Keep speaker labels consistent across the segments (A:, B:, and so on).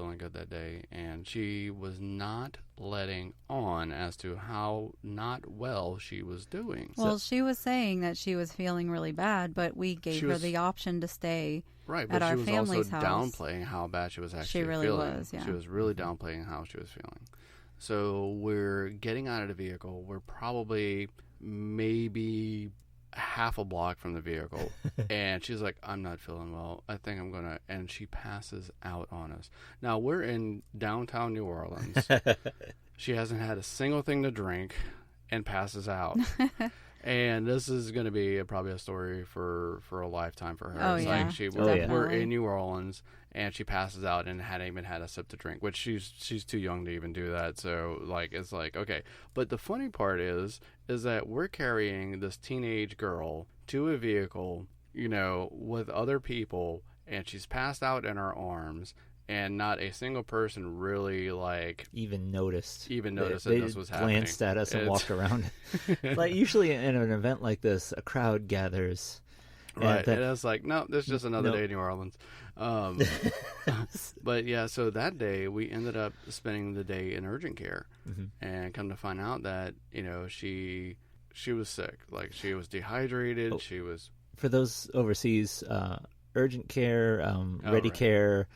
A: feeling good that day, and she was not letting on as to how not well she was doing.
B: Well, she was saying that she was feeling really bad, but we gave her the option to stay at our family's house.
A: Right, but she was also downplaying how bad she was actually feeling.
B: She really was, yeah.
A: She was really downplaying how she was feeling. So we're getting out of the vehicle. We're probably maybe half a block from the vehicle, and she's like, I'm not feeling well. I think I'm going to... And she passes out on us. Now, we're in downtown New Orleans. She hasn't had a single thing to drink and passes out. And this is going to be probably a story for a lifetime for her.
B: Oh,
A: it's
B: yeah.
A: Like we're in New Orleans, and she passes out and hadn't even had a sip to drink, which she's too young to even do that. So, like, it's like, okay. But the funny part is that we're carrying this teenage girl to a vehicle, you know, with other people, and she's passed out in our arms. And not a single person really, like...
C: Even noticed
A: that this was happening.
C: They glanced at us and walked around. Like, usually in an event like this, a crowd gathers.
A: Right, and it's like, no, this is just another day in New Orleans. But, yeah, so that day, we ended up spending the day in urgent care. Mm-hmm. And come to find out that, you know, she was sick. Like, she was dehydrated. She was...
C: For those overseas, urgent care, ready care...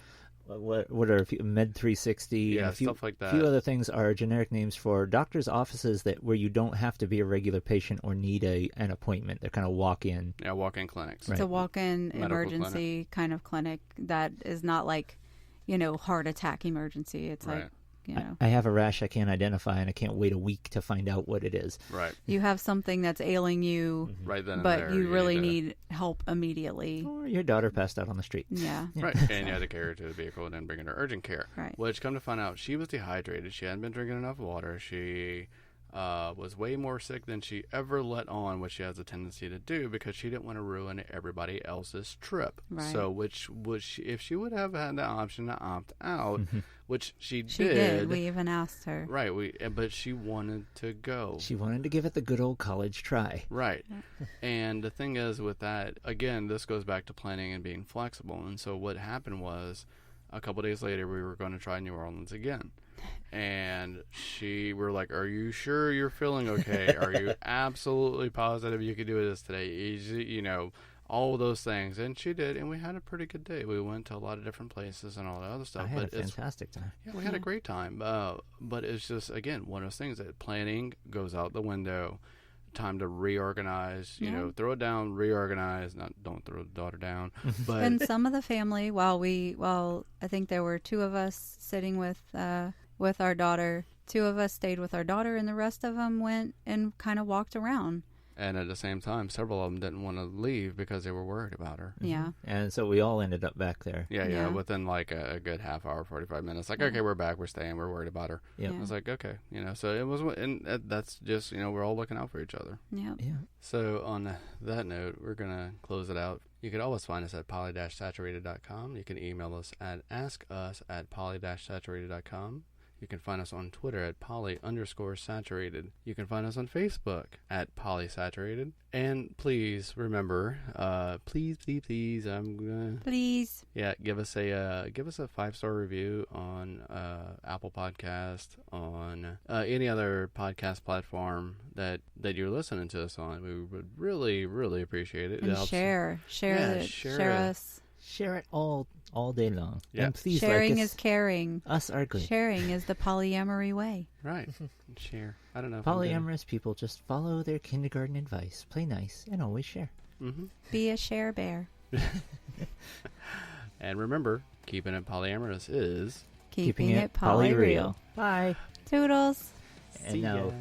C: What are a few, Med 360?
A: Yeah,
C: and a few,
A: stuff like that.
C: A few other things are generic names for doctors' offices where you don't have to be a regular patient or need an appointment. They're kind of walk-in.
A: Yeah, walk-in clinics.
B: Right. It's a walk-in emergency kind of clinic that is not like, you know, heart attack emergency. It's like, you know.
C: I have a rash I can't identify, and I can't wait a week to find out what it is.
A: Right.
B: You have something that's ailing you,
A: right then and
B: but
A: there,
B: you really need help immediately.
C: Or your daughter passed out on the street.
B: Yeah.
A: Right. And you had to carry her to the vehicle and then bring her to urgent care.
B: Right.
A: Which, come to find out, she was dehydrated. She hadn't been drinking enough water. She was way more sick than she ever let on, which she has a tendency to do because she didn't want to ruin everybody else's trip.
B: Right.
A: So, if she would have had the option to opt out, which she
B: did. She did. We even asked her.
A: Right. But she wanted to go.
C: She wanted to give it the good old college try.
A: Right. And the thing is with that, again, this goes back to planning and being flexible. And so what happened was a couple days later, we were going to try New Orleans again. And we're like, are you sure you're feeling okay? Are you absolutely positive you could do this today? You know, all of those things. And she did, and we had a pretty good day. We went to a lot of different places and all that other stuff.
C: I had a fantastic time.
A: Yeah, we had a great time. But it's just, again, one of those things that planning goes out the window. Time to reorganize, you know, throw it down, reorganize, don't throw the daughter down. But
B: and some of the family, while I think there were two of us sitting with our daughter, two of us stayed with our daughter, and the rest of them went and kind of walked around.
A: And at the same time, several of them didn't want to leave because they were worried about her.
B: Yeah.
C: And so we all ended up back there.
A: Yeah. Within like a good half hour, 45 minutes. Like, okay, we're back. We're staying. We're worried about her.
C: Yep.
A: I was like, okay. You know, so it was, and that's just, you know, we're all looking out for each other.
B: Yeah.
A: So on that note, we're going to close it out. You can always find us at poly-saturated.com. You can email us at askus@poly-saturated.com. You can find us on Twitter at poly_saturated. You can find us on Facebook at polysaturated. And please remember, please,
B: please,
A: yeah, give us a 5-star review on Apple Podcast, on any other podcast platform that you're listening to us on. We would really, really appreciate it.
B: And share us.
C: Share it all day long.
A: Yeah.
C: And please,
B: sharing is caring.
C: Us are good.
B: Sharing is the polyamory way.
A: Right. Share. I don't know.
C: Polyamorous people just follow their kindergarten advice. Play nice and always share.
A: Mm-hmm.
B: Be a share bear.
A: And remember, keeping it polyamorous is
B: keeping it poly real.
C: Bye.
B: Toodles.
C: And now